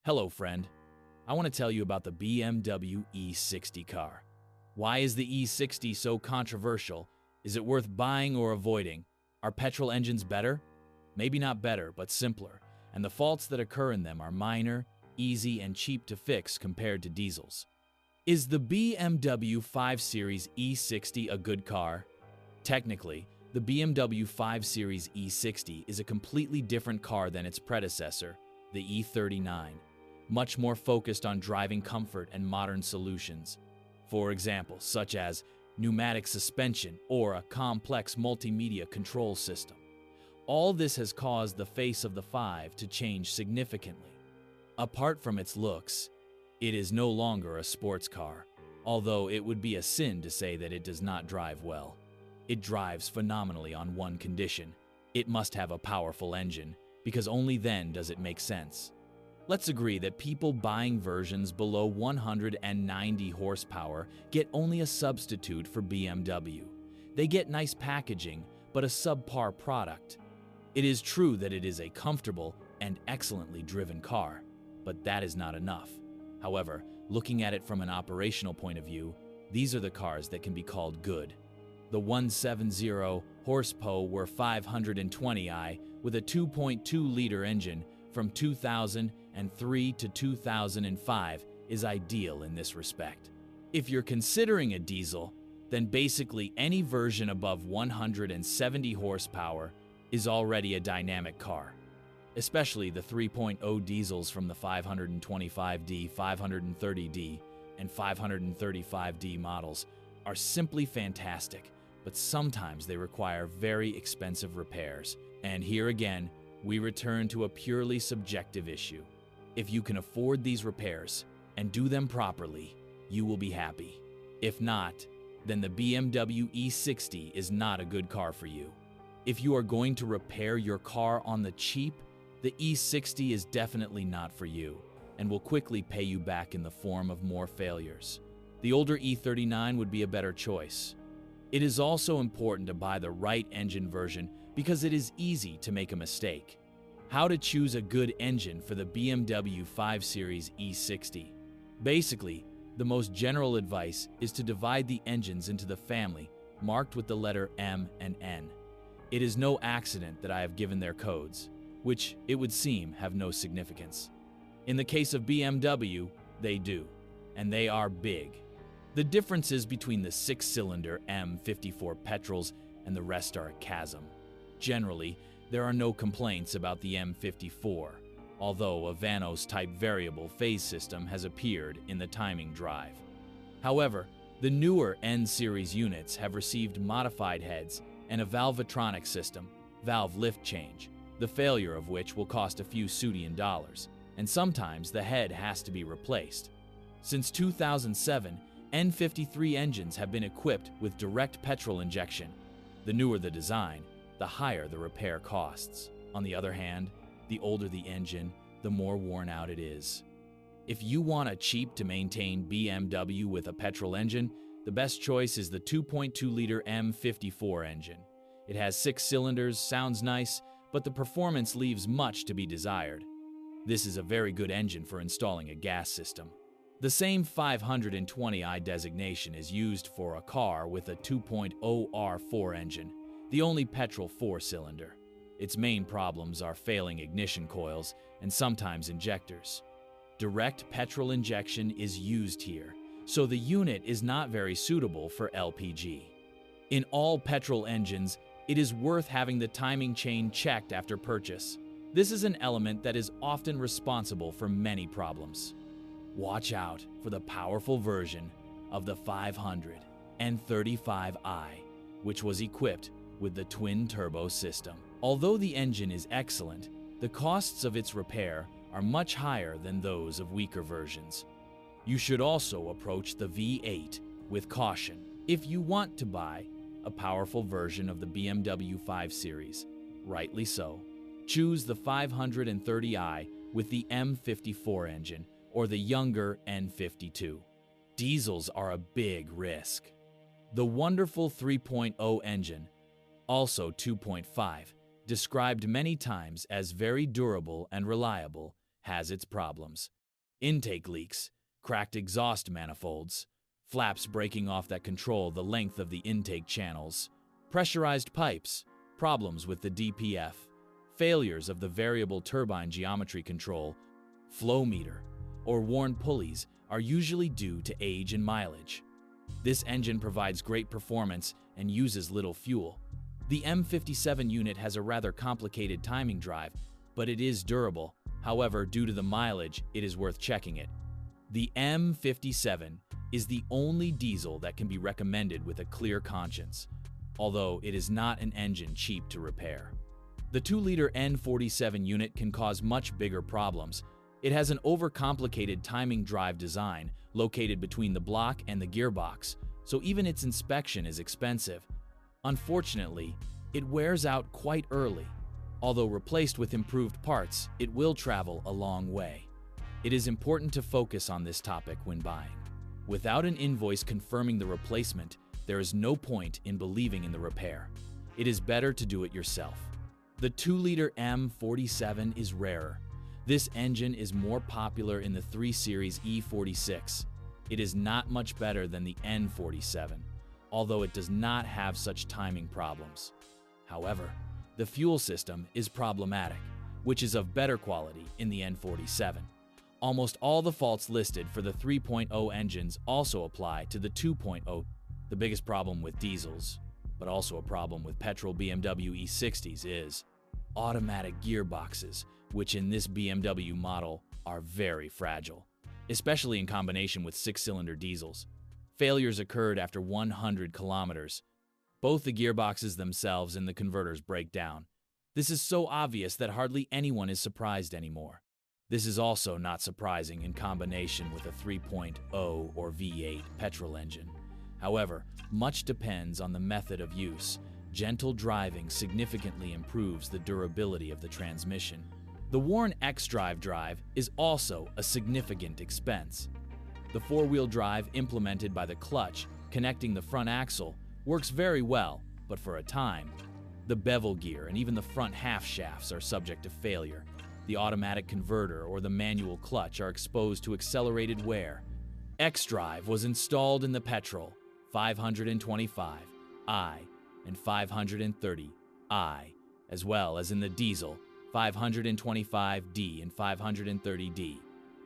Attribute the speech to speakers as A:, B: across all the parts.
A: Hello, friend. I want to tell you about the BMW E60 car. Why is the E60 so controversial? Is it worth buying or avoiding? Are petrol engines better? Maybe not better, but simpler, and the faults that occur in them are minor, easy, and cheap to fix compared to diesels. Is the BMW 5 Series E60 a good car? Technically, the BMW 5 Series E60 is a completely different car than its predecessor, the E39, much more focused on driving comfort and modern solutions. For example, such as pneumatic suspension or a complex multimedia control system. All this has caused the face of the 5 to change significantly. Apart from its looks, it is no longer a sports car, although it would be a sin to say that it does not drive well. It drives phenomenally on one condition: it must have a powerful engine, because only then does it make sense. Let's agree that people buying versions below 190 horsepower get only a substitute for BMW. They get nice packaging, but a subpar product. It is true that it is a comfortable and excellently driven car, but that is not enough. However, looking at it from an operational point of view, these are the cars that can be called good. The 170 horsepower 520i with a 2.2-liter engine from 2003 to 2005 is ideal in this respect. If you're considering a diesel, then basically any version above 170 horsepower is already a dynamic car. Especially the 3.0 diesels from the 525D, 530D, and 535D models are simply fantastic, but sometimes they require very expensive repairs. And here again, we return to a purely subjective issue. If you can afford these repairs and do them properly, you will be happy. If not, then the BMW E60 is not a good car for you. If you are going to repair your car on the cheap, the E60 is definitely not for you and will quickly pay you back in the form of more failures. The older E39 would be a better choice. It is also important to buy the right engine version because it is easy to make a mistake. How to choose a good engine for the BMW 5 Series E60. Basically, the most general advice is to divide the engines into the family marked with the letter M and N. It is no accident that I have given their codes, which, it would seem, have no significance. In the case of BMW, they do, and they are big. The differences between the 6-cylinder M54 petrols and the rest are a chasm. Generally, there are no complaints about the M54, although a Vanos-type variable phase system has appeared in the timing drive. However, the newer N-series units have received modified heads and a valvetronic system, valve lift change, the failure of which will cost a few Sudian dollars, and sometimes the head has to be replaced. Since 2007, N53 engines have been equipped with direct petrol injection. The newer the design, the higher the repair costs. On the other hand, the older the engine, the more worn out it is. If you want a cheap to maintain BMW with a petrol engine, the best choice is the 2.2-liter M54 engine. It has 6 cylinders, sounds nice, but the performance leaves much to be desired. This is a very good engine for installing a gas system. The same 520i designation is used for a car with a 2.0 R4 engine, the only petrol 4-cylinder. Its main problems are failing ignition coils and sometimes injectors. Direct petrol injection is used here, so the unit is not very suitable for LPG. In all petrol engines, it is worth having the timing chain checked after purchase. This is an element that is often responsible for many problems. Watch out for the powerful version of the 535i, which was equipped with the twin-turbo system. Although the engine is excellent, the costs of its repair are much higher than those of weaker versions. You should also approach the V8 with caution if you want to buy a powerful version of the BMW 5 Series. Rightly so. Choose the 530i with the M54 engine or the younger N52. Diesels are a big risk. The wonderful 3.0 engine, also 2.5, described many times as very durable and reliable, has its problems. Intake leaks, cracked exhaust manifolds, flaps breaking off that control the length of the intake channels, pressurized pipes, problems with the DPF, failures of the variable turbine geometry control, flow meter, or worn pulleys are usually due to age and mileage. This engine provides great performance and uses little fuel. The M57 unit has a rather complicated timing drive, but it is durable. However, due to the mileage, it is worth checking it. The M57 is the only diesel that can be recommended with a clear conscience, although it is not an engine cheap to repair. The 2-liter N47 unit can cause much bigger problems. It has an overcomplicated timing drive design located between the block and the gearbox, so even its inspection is expensive. Unfortunately, it wears out quite early. Although replaced with improved parts, it will travel a long way. It is important to focus on this topic when buying. Without an invoice confirming the replacement, there is no point in believing in the repair. It is better to do it yourself. The 2-liter M47 is rarer. This engine is more popular in the 3 Series E46. It is not much better than the N47, although it does not have such timing problems. However, the fuel system is problematic, which is of better quality in the N47. Almost all the faults listed for the 3.0 engines also apply to the 2.0. The biggest problem with diesels, but also a problem with petrol BMW E60s, is automatic gearboxes, which in this BMW model are very fragile, especially in combination with 6-cylinder diesels. Failures occurred after 100 kilometers. Both the gearboxes themselves and the converters break down. This is so obvious that hardly anyone is surprised anymore. This is also not surprising in combination with a 3.0 or V8 petrol engine. However, much depends on the method of use. Gentle driving significantly improves the durability of the transmission. The worn xDrive drive is also a significant expense. The 4-wheel drive implemented by the clutch connecting the front axle works very well, but for a time. The bevel gear and even the front half shafts are subject to failure. The automatic converter or the manual clutch are exposed to accelerated wear. xDrive was installed in the petrol 525i and 530i, as well as in the diesel 525D and 530D.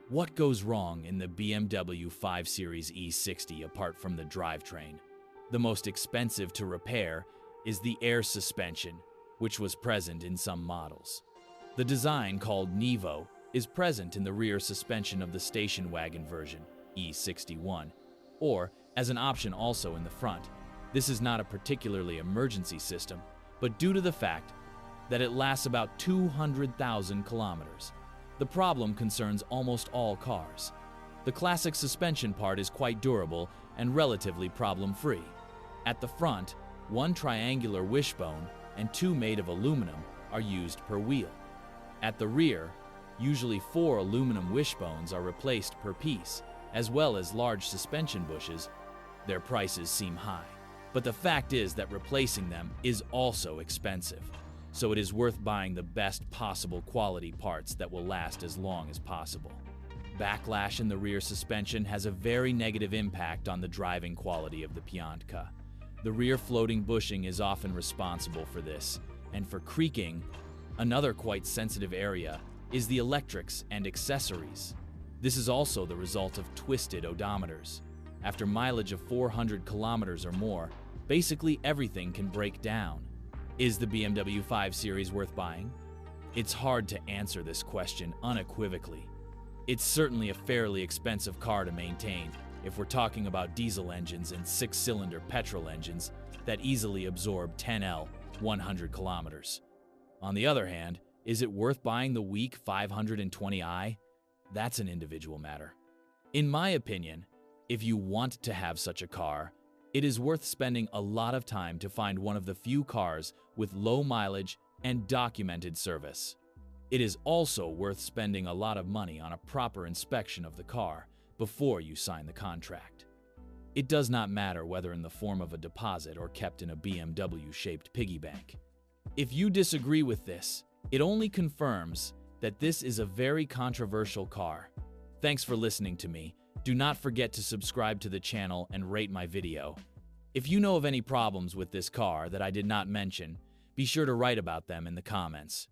A: What goes wrong in the BMW 5 Series E60 apart from the drivetrain? The most expensive to repair is the air suspension, which was present in some models. The design, called Nevo, is present in the rear suspension of the station wagon version, E61, or as an option also in the front. This is not a particularly emergency system, but due to the fact that it lasts about 200,000 kilometers. The problem concerns almost all cars. The classic suspension part is quite durable and relatively problem-free. At the front, 1 triangular wishbone and 2 made of aluminum are used per wheel. At the rear, usually 4 aluminum wishbones are replaced per piece, as well as large suspension bushes. Their prices seem high, but the fact is that replacing them is also expensive, so it is worth buying the best possible quality parts that will last as long as possible. Backlash in the rear suspension has a very negative impact on the driving quality of the Piantka. The rear floating bushing is often responsible for this, and for creaking. Another quite sensitive area is the electrics and accessories. This is also the result of twisted odometers. After mileage of 400 kilometers or more, basically everything can break down. Is the BMW 5 Series worth buying? It's hard to answer this question unequivocally. It's certainly a fairly expensive car to maintain if we're talking about diesel engines and 6-cylinder petrol engines that easily absorb 10L 100 kilometers. On the other hand, is it worth buying the weak 520i? That's an individual matter. In my opinion, if you want to have such a car, it is worth spending a lot of time to find one of the few cars with low mileage and documented service. It is also worth spending a lot of money on a proper inspection of the car before you sign the contract. It does not matter whether in the form of a deposit or kept in a BMW-shaped piggy bank. If you disagree with this, it only confirms that this is a very controversial car. Thanks for listening to me. Do not forget to subscribe to the channel and rate my video. If you know of any problems with this car that I did not mention, be sure to write about them in the comments.